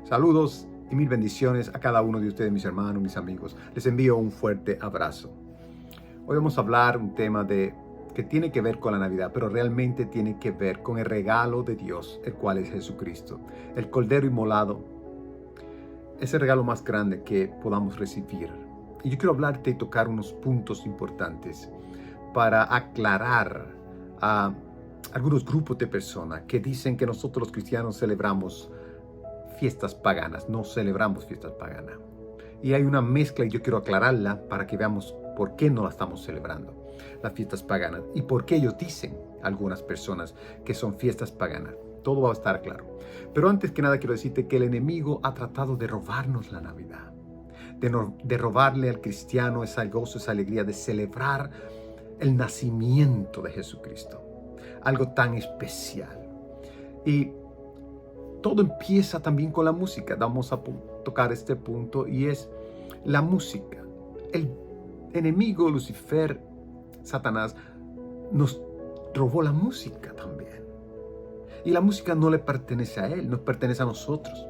Saludos y mil bendiciones a cada uno de ustedes, mis hermanos, mis amigos. Les envío un fuerte abrazo. Hoy vamos a hablar un tema que tiene que ver con la Navidad, pero realmente tiene que ver con el regalo de Dios, el cual es Jesucristo. El Cordero Inmolado es el regalo más grande que podamos recibir. Y yo quiero hablarte y tocar unos puntos importantes para aclarar a algunos grupos de personas que dicen que nosotros los cristianos celebramos fiestas paganas. No celebramos fiestas paganas. Y hay una mezcla y yo quiero aclararla para que veamos por qué no la estamos celebrando, las fiestas paganas, y por qué ellos dicen, algunas personas, que son fiestas paganas. Todo va a estar claro. Pero antes que nada quiero decirte que el enemigo ha tratado de robarnos la Navidad, de robarle al cristiano ese gozo, esa alegría de celebrar el nacimiento de Jesucristo. Algo tan especial. Y todo empieza también con la música. Vamos a tocar este punto y es la música. El enemigo Lucifer, Satanás, nos robó la música también. Y la música no le pertenece a él, nos pertenece a nosotros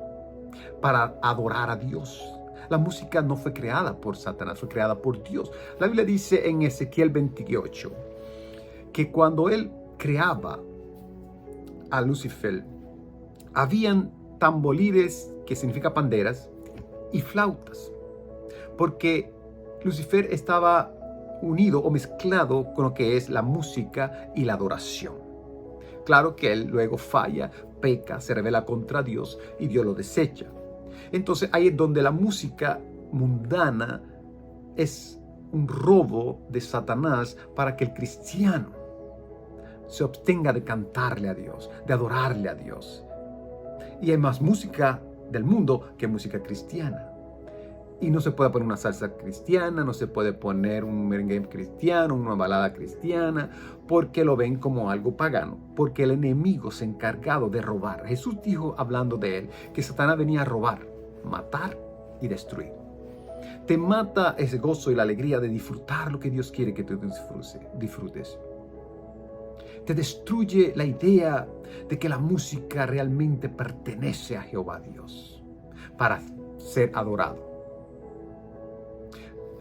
para adorar a Dios. La música no fue creada por Satanás, fue creada por Dios. La Biblia dice en Ezequiel 28 que cuando él creaba a Lucifer, habían tamboriles, que significa panderas, y flautas, porque Lucifer estaba unido o mezclado con lo que es la música y la adoración. Claro que él luego falla, peca, se rebela contra Dios y Dios lo desecha. Entonces ahí es donde la música mundana es un robo de Satanás para que el cristiano se abstenga de cantarle a Dios, de adorarle a Dios. Y hay más música del mundo que música cristiana. Y no se puede poner una salsa cristiana, no se puede poner un merengue cristiano, una balada cristiana, porque lo ven como algo pagano, porque el enemigo se ha encargado de robar. Jesús dijo, hablando de él, que Satanás venía a robar, matar y destruir. Te mata ese gozo y la alegría de disfrutar lo que Dios quiere que tú disfrutes. Te destruye la idea de que la música realmente pertenece a Jehová Dios para ser adorado.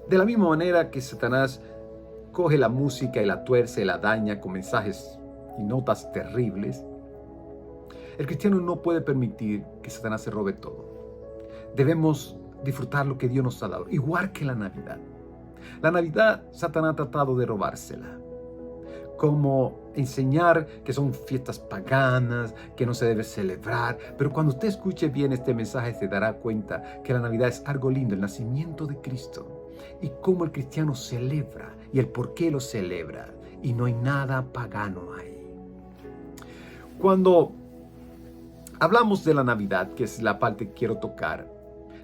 De la misma manera que Satanás coge la música y la tuerce y la daña con mensajes y notas terribles, el cristiano no puede permitir que Satanás se robe todo. Debemos disfrutar lo que Dios nos ha dado, igual que la Navidad. La Navidad, Satanás ha tratado de robársela, como enseñar que son fiestas paganas, que no se debe celebrar. Pero cuando usted escuche bien este mensaje, se dará cuenta que la Navidad es algo lindo, el nacimiento de Cristo, y cómo el cristiano celebra y el por qué lo celebra, y no hay nada pagano ahí. Cuando hablamos de la Navidad, que es la parte que quiero tocar,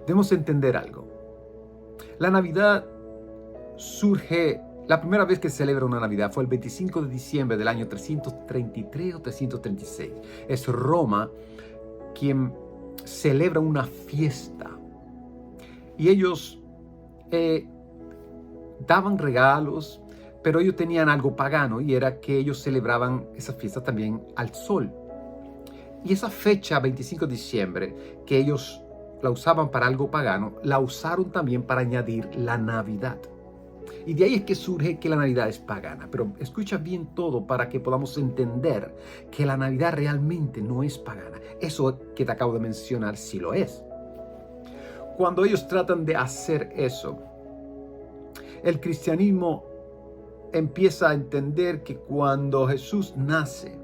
debemos entender algo. La Navidad surge. La primera vez que se celebra una Navidad fue el 25 de diciembre del año 333 o 336. Es Roma quien celebra una fiesta. Y ellos daban regalos, pero ellos tenían algo pagano, y era que ellos celebraban esa fiesta también al sol. Y esa fecha, 25 de diciembre, que ellos la usaban para algo pagano, la usaron también para añadir la Navidad. Y de ahí es que surge que la Navidad es pagana. Pero escucha bien todo para que podamos entender que la Navidad realmente no es pagana. Eso que te acabo de mencionar sí lo es. Cuando ellos tratan de hacer eso, el cristianismo empieza a entender que cuando Jesús nace,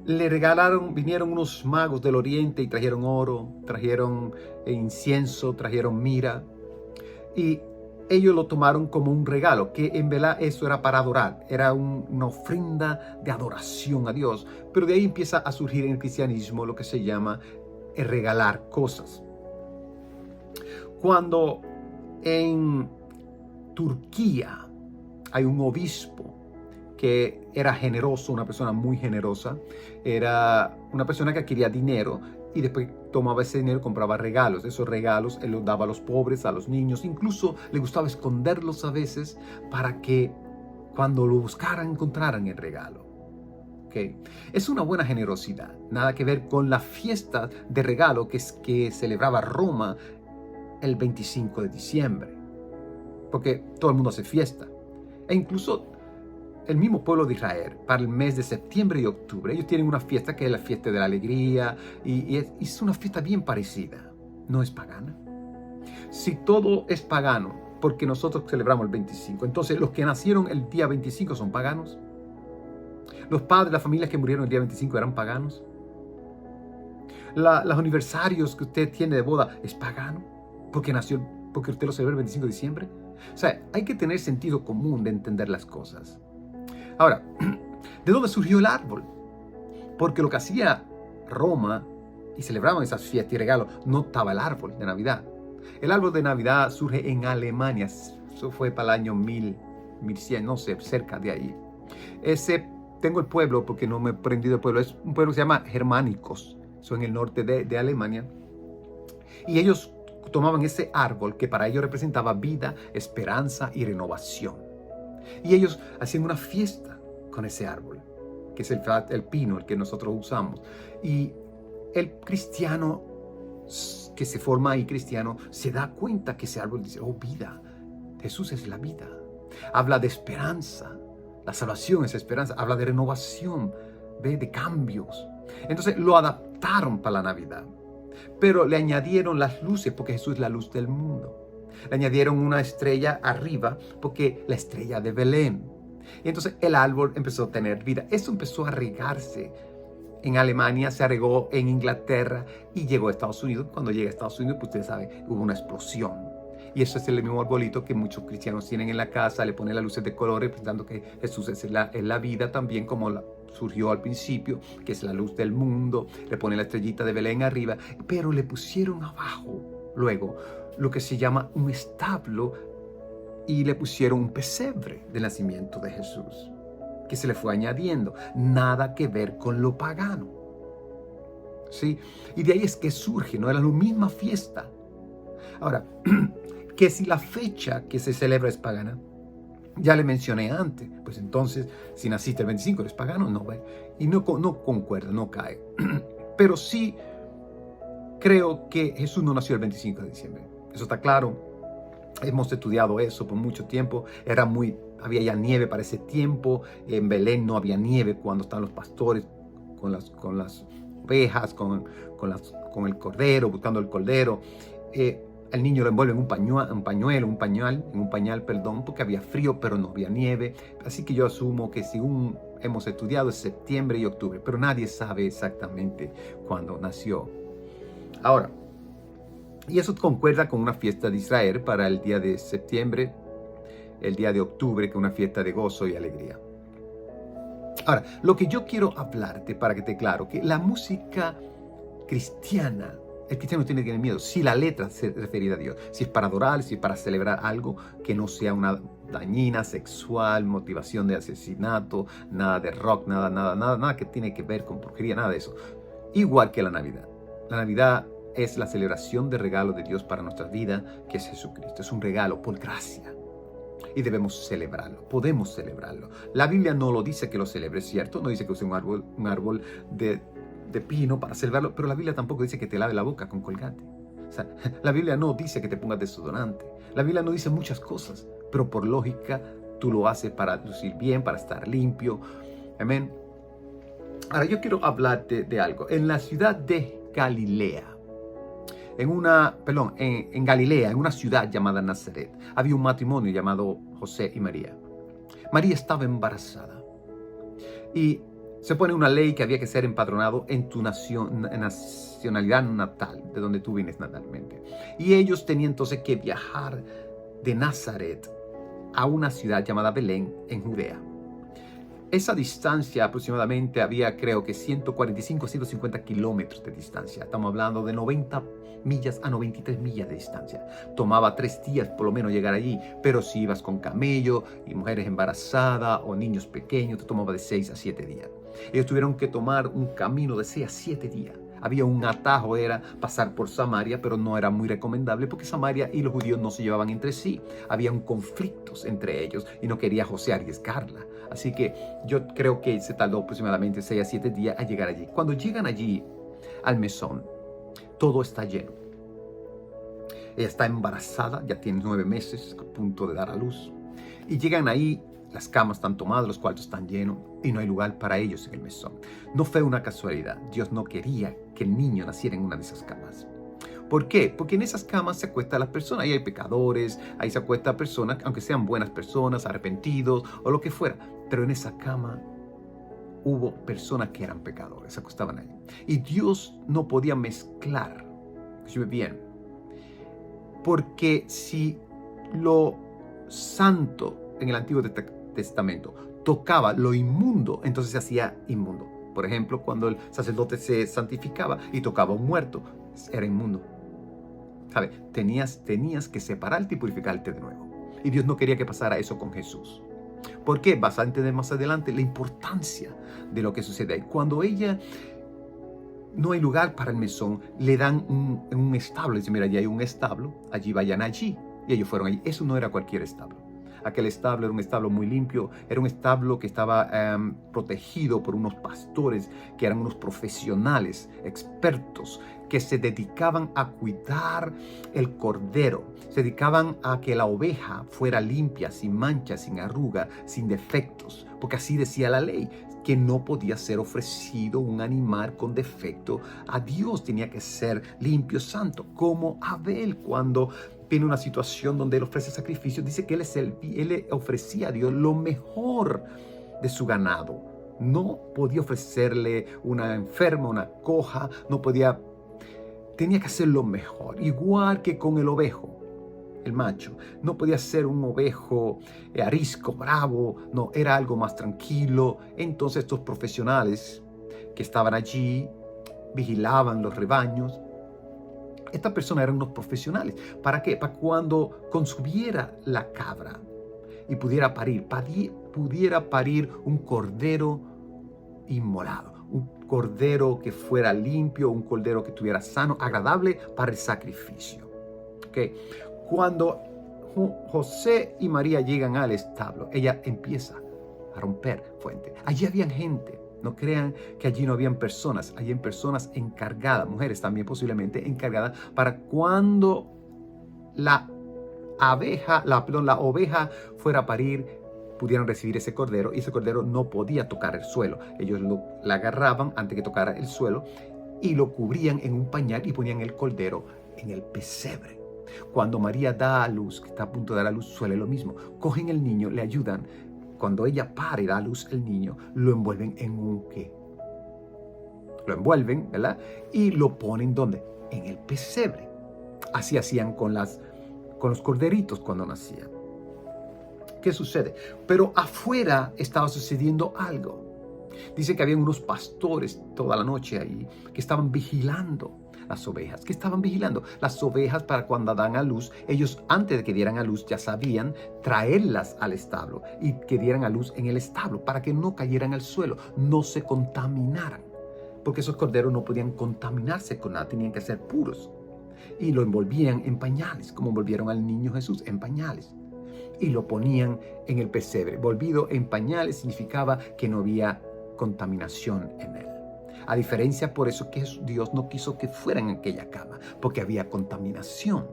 vinieron unos magos del oriente y trajeron oro, trajeron incienso, trajeron mirra, y ellos lo tomaron como un regalo, que en verdad eso era para adorar, era una ofrenda de adoración a Dios. Pero de ahí empieza a surgir en el cristianismo lo que se llama el regalar cosas. Cuando en Turquía hay un obispo que era generoso, una persona muy generosa, era una persona que quería dinero, y después tomaba ese dinero y compraba regalos. Esos regalos él los daba a los pobres, a los niños. Incluso le gustaba esconderlos a veces para que cuando lo buscaran encontraran el regalo. ¿ok? Es una buena generosidad, nada que ver con la fiesta de regalo que celebraba Roma el 25 de diciembre, porque todo el mundo hace fiesta. E incluso el mismo pueblo de Israel, para el mes de septiembre y octubre, ellos tienen una fiesta que es la fiesta de la alegría, y es una fiesta bien parecida. No es pagana. Si todo es pagano, porque nosotros celebramos el 25, entonces los que nacieron el día 25 son paganos. Los padres, las familias que murieron el día 25 eran paganos. Los aniversarios que usted tiene de boda es pagano, porque usted lo celebra el 25 de diciembre. O sea, hay que tener sentido común de entender las cosas. Ahora, ¿de dónde surgió el árbol? Porque lo que hacía Roma y celebraban esas fiestas y regalos, no estaba el árbol de Navidad. El árbol de Navidad surge en Alemania. Eso fue para el año 1100, no sé, cerca de ahí. Tengo el pueblo, porque no me he aprendido el pueblo. Es un pueblo que se llama Germánicos. Eso en el norte de Alemania. Y ellos tomaban ese árbol que para ellos representaba vida, esperanza y renovación. Y ellos hacían una fiesta con ese árbol, que es el pino, el que nosotros usamos. Y el cristiano que se forma ahí cristiano se da cuenta que ese árbol dice, oh, vida, Jesús es la vida. Habla de esperanza, la salvación es esperanza. Habla de renovación, de cambios. Entonces lo adaptaron para la Navidad, pero le añadieron las luces, porque Jesús es la luz del mundo. Le añadieron una estrella arriba, porque la estrella de Belén. Y entonces el árbol empezó a tener vida. Eso empezó a regarse en Alemania, se regó en Inglaterra y llegó a Estados Unidos. Cuando llega a Estados Unidos, pues ustedes saben, hubo una explosión. Y eso es el mismo arbolito que muchos cristianos tienen en la casa. Le ponen las luces de colores, pensando que Jesús es la vida también, como surgió al principio, que es la luz del mundo. Le ponen la estrellita de Belén arriba, pero le pusieron abajo luego lo que se llama un establo, y le pusieron un pesebre del nacimiento de Jesús, que se le fue añadiendo. Nada que ver con lo pagano, ¿sí? Y de ahí es que surge, no era la misma fiesta. Ahora, que si la fecha que se celebra es pagana, ya le mencioné antes, pues entonces, si naciste el 25, eres pagano, no, y no concuerda, no cae. Pero sí creo que Jesús no nació el 25 de diciembre. Eso está claro. Hemos estudiado eso por mucho tiempo. Había ya nieve para ese tiempo. En Belén no había nieve cuando estaban los pastores con las ovejas, con el cordero, buscando el cordero. El niño lo envuelve en un pañal, porque había frío, pero no había nieve. Así que yo asumo que según hemos estudiado es septiembre y octubre, pero nadie sabe exactamente cuándo nació. Ahora, y eso concuerda con una fiesta de Israel para el día de septiembre, el día de octubre, que es una fiesta de gozo y alegría. Ahora, lo que yo quiero hablarte, para que te claro, que la música cristiana, el cristiano tiene que tener miedo si la letra se refiere a Dios, si es para adorar, si es para celebrar algo que no sea una dañina, sexual, motivación de asesinato, nada de rock, nada que tiene que ver con porquería, nada de eso. Igual que la Navidad. La Navidad es la celebración de regalo de Dios para nuestra vida, que es Jesucristo. Es un regalo por gracia. Y debemos celebrarlo, podemos celebrarlo. La Biblia no lo dice que lo celebre, ¿cierto? No dice que use un árbol de pino para celebrarlo, pero la Biblia tampoco dice que te lave la boca con Colgate. O sea, la Biblia no dice que te pongas desodorante. La Biblia no dice muchas cosas, pero por lógica tú lo haces para lucir bien, para estar limpio. Amén. Ahora yo quiero hablarte de algo. En la ciudad de Galilea, en Galilea, en una ciudad llamada Nazaret, había un matrimonio llamado José y María. María estaba embarazada y se pone una ley que había que ser empadronado en tu nacionalidad natal, de donde tú vienes natalmente. Y ellos tenían entonces que viajar de Nazaret a una ciudad llamada Belén, en Judea. Esa distancia aproximadamente había, creo que 145 a 150 kilómetros de distancia. Estamos hablando de 90 millas a 93 millas de distancia. Tomaba 3 días por lo menos llegar allí, pero si ibas con camello y mujeres embarazadas o niños pequeños, te tomaba de 6 a 7 días. Ellos tuvieron que tomar un camino de 6 a 7 días. Había un atajo, era pasar por Samaria, pero no era muy recomendable porque Samaria y los judíos no se llevaban entre sí. Habían conflictos entre ellos y no quería José arriesgarla Así que yo creo que se tardó aproximadamente 6 a 7 días a llegar allí. Cuando llegan allí al mesón, todo está lleno. Ella está embarazada, ya tiene 9 meses, a punto de dar a luz. Y llegan ahí, las camas están tomadas, los cuartos están llenos y no hay lugar para ellos en el mesón. No fue una casualidad. Dios no quería que el niño naciera en una de esas camas. ¿Por qué? Porque en esas camas se acuestan las personas. Ahí hay pecadores, ahí se acuestan personas, aunque sean buenas personas, arrepentidos o lo que fuera. Pero en esa cama hubo personas que eran pecadores, se acostaban ahí. Y Dios no podía mezclar, escúcheme bien, porque si lo santo en el Antiguo Testamento tocaba lo inmundo, entonces se hacía inmundo. Por ejemplo, cuando el sacerdote se santificaba y tocaba a un muerto, era inmundo. ¿Sabe? Tenías que separarte y purificarte de nuevo. Y Dios no quería que pasara eso con Jesús. ¿Por qué? Bastante más adelante, la importancia de lo que sucede ahí. Cuando ella no hay lugar para el mesón, le dan un establo. Dice, mira, allí hay un establo, allí vayan allí. Y ellos fueron allí. Eso no era cualquier establo. Aquel establo era un establo muy limpio, era un establo que estaba protegido por unos pastores que eran unos profesionales, expertos, que se dedicaban a cuidar el cordero, se dedicaban a que la oveja fuera limpia, sin manchas, sin arruga, sin defectos, porque así decía la ley, que no podía ser ofrecido un animal con defecto a Dios, tenía que ser limpio, santo, como Abel cuando tiene una situación donde él ofrece sacrificios, dice que él le ofrecía a Dios lo mejor de su ganado. No podía ofrecerle una enferma, una coja, tenía que hacer lo mejor. Igual que con el ovejo, el macho. No podía ser un ovejo arisco, bravo, no, era algo más tranquilo. Entonces estos profesionales que estaban allí, vigilaban los rebaños. Estas personas eran unos profesionales. ¿Para qué? Para cuando consumiera la cabra y pudiera parir un cordero inmolado, un cordero que fuera limpio, un cordero que estuviera sano, agradable para el sacrificio. ¿Okay? Cuando José y María llegan al establo, ella empieza a romper fuente. Allí habían gente. No crean que allí no habían personas. Allí hay personas encargadas, mujeres también posiblemente encargadas, para cuando la oveja fuera a parir, pudieran recibir ese cordero, y ese cordero no podía tocar el suelo. Ellos la agarraban antes que tocara el suelo y lo cubrían en un pañal y ponían el cordero en el pesebre. Cuando María da a luz, que está a punto de dar a luz, suele lo mismo. Cogen el niño, le ayudan. Cuando ella pare y da a luz el niño, lo envuelven en un ¿qué? Lo envuelven, ¿verdad? Y lo ponen ¿dónde? En el pesebre. Así hacían con los corderitos cuando nacían. ¿Qué sucede? Pero afuera estaba sucediendo algo. Dice que había unos pastores toda la noche ahí que estaban vigilando las ovejas. ¿Qué estaban vigilando? Las ovejas, para cuando dan a luz, ellos antes de que dieran a luz ya sabían traerlas al establo y que dieran a luz en el establo para que no cayeran al suelo, no se contaminaran. Porque esos corderos no podían contaminarse con nada, tenían que ser puros. Y lo envolvían en pañales, como envolvieron al niño Jesús en pañales. Y lo ponían en el pesebre. Volvido en pañales significaba que no había contaminación en él. A diferencia, por eso que Dios no quiso que fueran en aquella cama, porque había contaminación.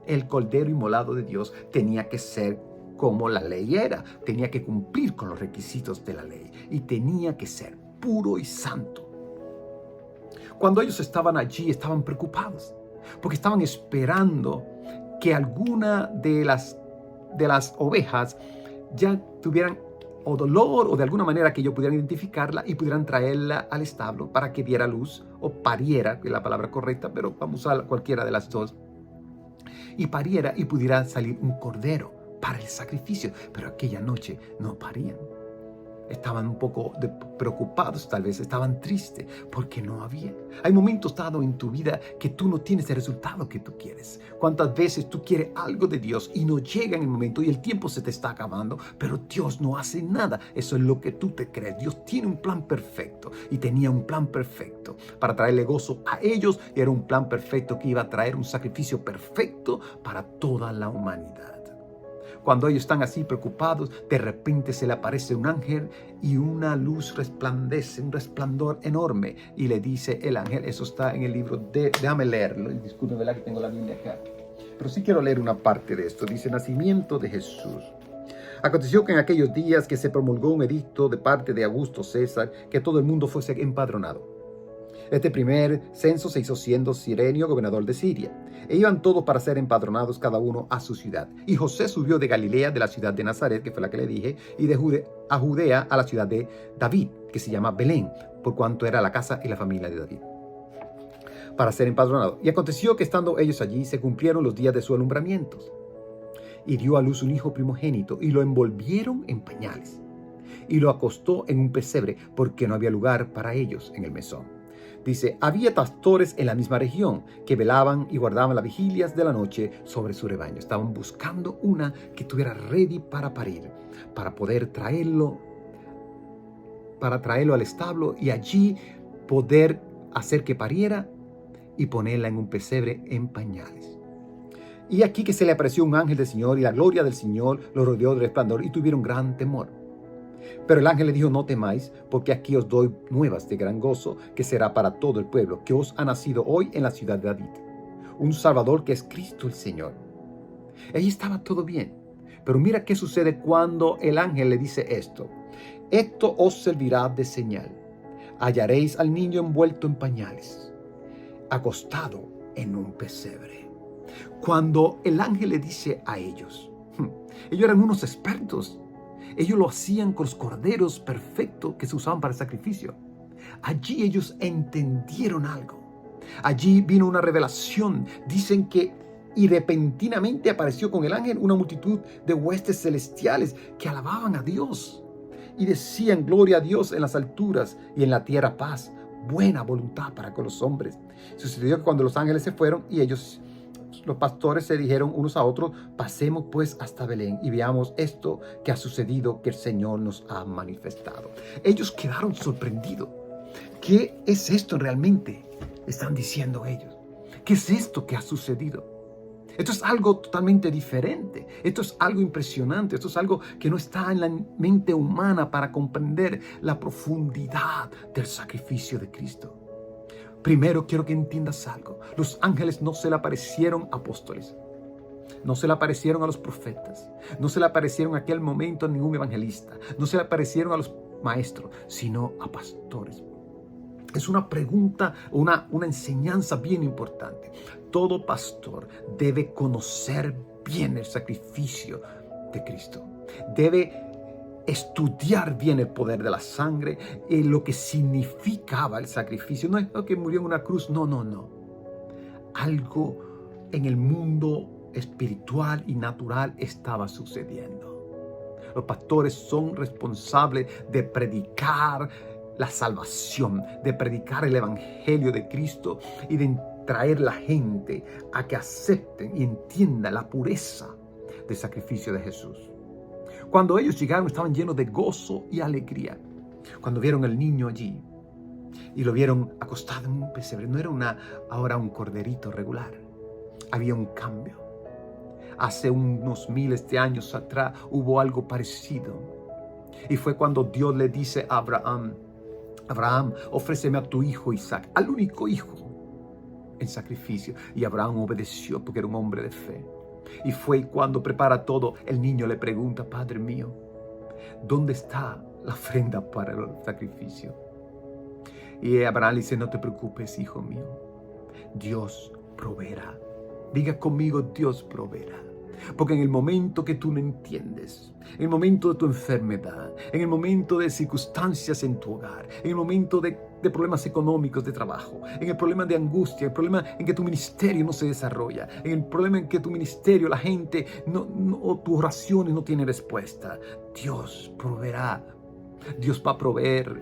El cordero inmolado de Dios tenía que ser como la ley era, tenía que cumplir con los requisitos de la ley y tenía que ser puro y santo. Cuando ellos estaban allí, estaban preocupados, porque estaban esperando que alguna de las ovejas ya tuvieran o dolor o de alguna manera que ellos pudieran identificarla y pudieran traerla al establo para que diera luz o pariera, que es la palabra correcta, pero vamos a usar cualquiera de las dos, y pariera y pudiera salir un cordero para el sacrificio. Pero aquella noche no parían. Estaban un poco preocupados, tal vez estaban tristes porque no había. Hay momentos dados en tu vida que tú no tienes el resultado que tú quieres. ¿Cuántas veces tú quieres algo de Dios y no llega en el momento y el tiempo se te está acabando, pero Dios no hace nada? Eso es lo que tú te crees. Dios tiene un plan perfecto y tenía un plan perfecto para traerle gozo a ellos, y era un plan perfecto que iba a traer un sacrificio perfecto para toda la humanidad. Cuando ellos están así preocupados, de repente se le aparece un ángel y una luz resplandece, un resplandor enorme. Y le dice el ángel, eso está en el libro déjame leerlo, y disculpen, ¿verdad? Que tengo la Biblia acá. Pero sí quiero leer una parte de esto. Dice, nacimiento de Jesús. Aconteció que en aquellos días que se promulgó un edicto de parte de Augusto César, que todo el mundo fuese empadronado. Este primer censo se hizo siendo Cirenio gobernador de Siria. E iban todos para ser empadronados cada uno a su ciudad. Y José subió de Galilea, de la ciudad de Nazaret, que fue la que le dije, y de Judea a la ciudad de David, que se llama Belén, por cuanto era la casa y la familia de David, para ser empadronados. Y aconteció que estando ellos allí, se cumplieron los días de su alumbramiento. Y dio a luz un hijo primogénito, y lo envolvieron en pañales, y lo acostó en un pesebre, porque no había lugar para ellos en el mesón. Dice, había pastores en la misma región que velaban y guardaban las vigilias de la noche sobre su rebaño. Estaban buscando una que estuviera ready para parir, para poder traerlo al establo y allí poder hacer que pariera y ponerla en un pesebre en pañales. Y aquí que se le apareció un ángel del Señor y la gloria del Señor lo rodeó de resplandor y tuvieron gran temor. Pero el ángel le dijo, no temáis, porque aquí os doy nuevas de gran gozo, que será para todo el pueblo, que os ha nacido hoy en la ciudad de David un Salvador, que es Cristo el Señor. Ahí estaba todo bien. Pero mira qué sucede cuando el ángel le dice esto. Esto os servirá de señal. Hallaréis al niño envuelto en pañales, acostado en un pesebre. Cuando el ángel le dice a ellos eran unos expertos. Ellos lo hacían con los corderos perfectos que se usaban para el sacrificio. Allí ellos entendieron algo. Allí vino una revelación. Dicen que y repentinamente apareció con el ángel una multitud de huestes celestiales que alababan a Dios y decían, gloria a Dios en las alturas y en la tierra paz, buena voluntad para con los hombres. Sucedió que cuando los ángeles se fueron y ellos, los pastores, se dijeron unos a otros, pasemos pues hasta Belén y veamos esto que ha sucedido, que el Señor nos ha manifestado. Ellos quedaron sorprendidos. ¿Qué es esto realmente? Están diciendo ellos. ¿Qué es esto que ha sucedido? Esto es algo totalmente diferente. Esto es algo impresionante. Esto es algo que no está en la mente humana para comprender la profundidad del sacrificio de Cristo. Primero quiero que entiendas algo. Los ángeles no se le aparecieron a apóstoles. No se le aparecieron a los profetas. No se le aparecieron en aquel momento a ningún evangelista. No se le aparecieron a los maestros, sino a pastores. Es una pregunta, una enseñanza bien importante. Todo pastor debe conocer bien el sacrificio de Cristo. Debe estudiar bien el poder de la sangre, lo que significaba el sacrificio. No es que murió en una cruz, no. Algo en el mundo espiritual y natural estaba sucediendo. Los pastores son responsables de predicar la salvación, de predicar el evangelio de Cristo y de traer la gente a que acepten y entiendan la pureza del sacrificio de Jesús. Cuando ellos llegaron estaban llenos de gozo y alegría. Cuando vieron al niño allí y lo vieron acostado en un pesebre, no era ahora un corderito regular. Había un cambio. Hace unos miles de años atrás hubo algo parecido. Y fue cuando Dios le dice a Abraham, ofréceme a tu hijo Isaac, al único hijo, en sacrificio. Y Abraham obedeció porque era un hombre de fe. Y fue cuando prepara todo, el niño le pregunta, Padre mío, ¿dónde está la ofrenda para el sacrificio? Y Abraham le dice, no te preocupes, hijo mío, Dios proveerá. Diga conmigo, Dios proveerá. Porque en el momento que tú no entiendes, en el momento de tu enfermedad, en el momento de circunstancias en tu hogar, en el momento de problemas económicos de trabajo, en el problema de angustia, el problema en que tu ministerio no se desarrolla, en el problema en que tu ministerio, la gente, o tus oraciones no tienen respuesta, Dios proveerá. Dios va a proveer.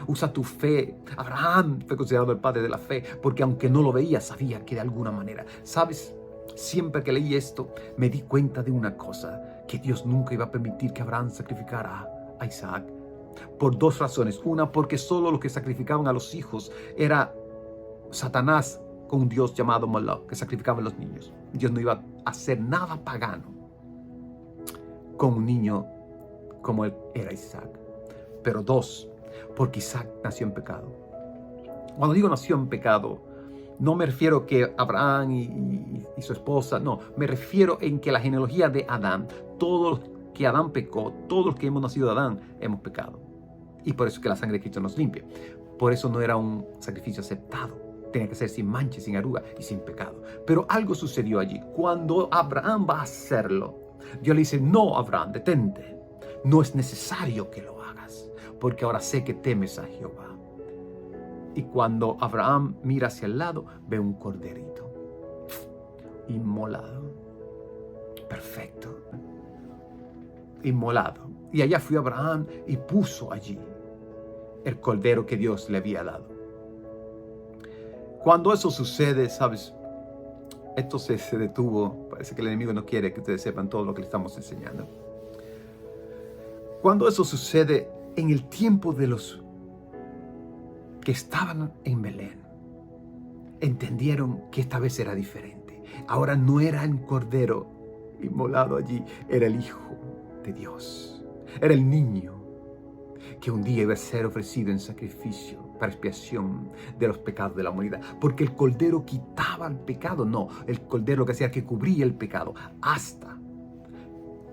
Usa tu fe. Abraham fue considerado el padre de la fe porque aunque no lo veía, sabía que de alguna manera, ¿sabes? Siempre que leí esto, me di cuenta de una cosa, que Dios nunca iba a permitir que Abraham sacrificara a Isaac. Por dos razones. Una, porque solo los que sacrificaban a los hijos era Satanás con un dios llamado Moloch, que sacrificaban a los niños. Dios no iba a hacer nada pagano. con un niño como él era Isaac. Pero 2, porque Isaac nació en pecado. Cuando digo nació en pecado, no me refiero que Abraham y su esposa, no, me refiero en que la genealogía de Adán, todos los que Adán pecó, todos los que hemos nacido de Adán, hemos pecado. Y por eso es que la sangre de Cristo nos limpia. Por eso no era un sacrificio aceptado. Tenía que ser sin mancha, sin arruga y sin pecado. Pero algo sucedió allí. Cuando Abraham va a hacerlo, Dios le dice, no, Abraham, detente. No es necesario que lo hagas, porque ahora sé que temes a Jehová. Y cuando Abraham mira hacia el lado, ve un corderito inmolado. Perfecto. Inmolado. Y allá fue Abraham y puso allí el cordero que Dios le había dado. Cuando eso sucede, ¿sabes? Esto se detuvo. Parece que el enemigo no quiere que ustedes sepan todo lo que le estamos enseñando. Cuando eso sucede, en el tiempo de los que estaban en Belén, entendieron que esta vez era diferente. Ahora no era un cordero inmolado allí, era el Hijo de Dios. Era el niño que un día iba a ser ofrecido en sacrificio para expiación de los pecados de la humanidad. Porque el cordero quitaba el pecado, no. El cordero lo que hacía que cubría el pecado hasta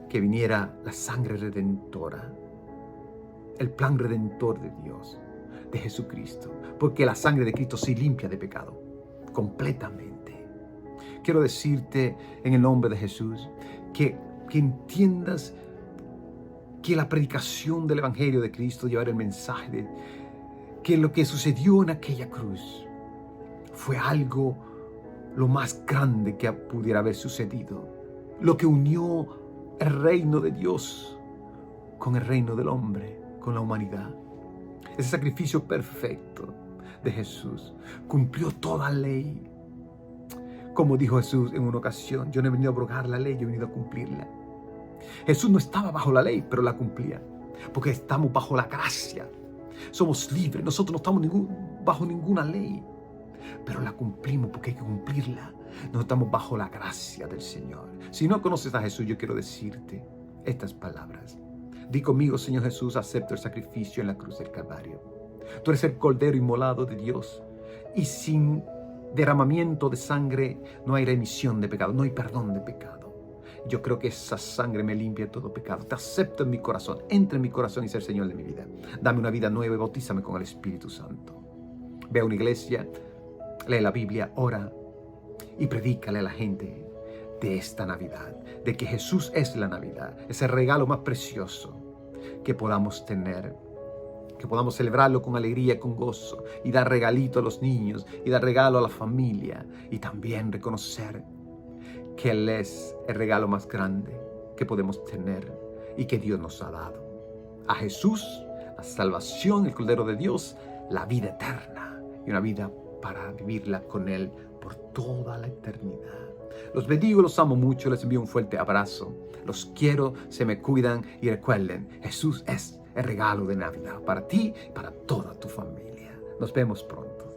que viniera la sangre redentora. El plan redentor de Dios, de Jesucristo. Porque la sangre de Cristo sí limpia de pecado, completamente. Quiero decirte en el nombre de Jesús que entiendas que la predicación del Evangelio de Cristo, llevar el mensaje de que lo que sucedió en aquella cruz fue algo lo más grande que pudiera haber sucedido. Lo que unió el reino de Dios con el reino del hombre, con la humanidad. Ese sacrificio perfecto de Jesús cumplió toda la ley. Como dijo Jesús en una ocasión, yo no he venido a abrogar la ley, yo he venido a cumplirla. Jesús no estaba bajo la ley, pero la cumplía. Porque estamos bajo la gracia. Somos libres. Nosotros no estamos bajo ninguna ley. Pero la cumplimos porque hay que cumplirla. No estamos bajo la gracia del Señor. Si no conoces a Jesús, yo quiero decirte estas palabras. Di conmigo, Señor Jesús, acepto el sacrificio en la cruz del Calvario. Tú eres el cordero inmolado de Dios. Y sin derramamiento de sangre no hay remisión de pecado, no hay perdón de pecado. Yo creo que esa sangre me limpia todo pecado. Te acepto en mi corazón. Entra en mi corazón y sé el Señor de mi vida. Dame una vida nueva y bautízame con el Espíritu Santo. Ve a una iglesia, lee la Biblia, ora y predícale a la gente de esta Navidad, de que Jesús es la Navidad, ese regalo más precioso que podamos tener, que podamos celebrarlo con alegría, con gozo y dar regalito a los niños y dar regalo a la familia y también reconocer que Él es el regalo más grande que podemos tener y que Dios nos ha dado. A Jesús, la salvación, el Cordero de Dios, la vida eterna y una vida para vivirla con Él por toda la eternidad. Los bendigo, los amo mucho, les envío un fuerte abrazo. Los quiero, se me cuidan y recuerden, Jesús es el regalo de Navidad para ti y para toda tu familia. Nos vemos pronto.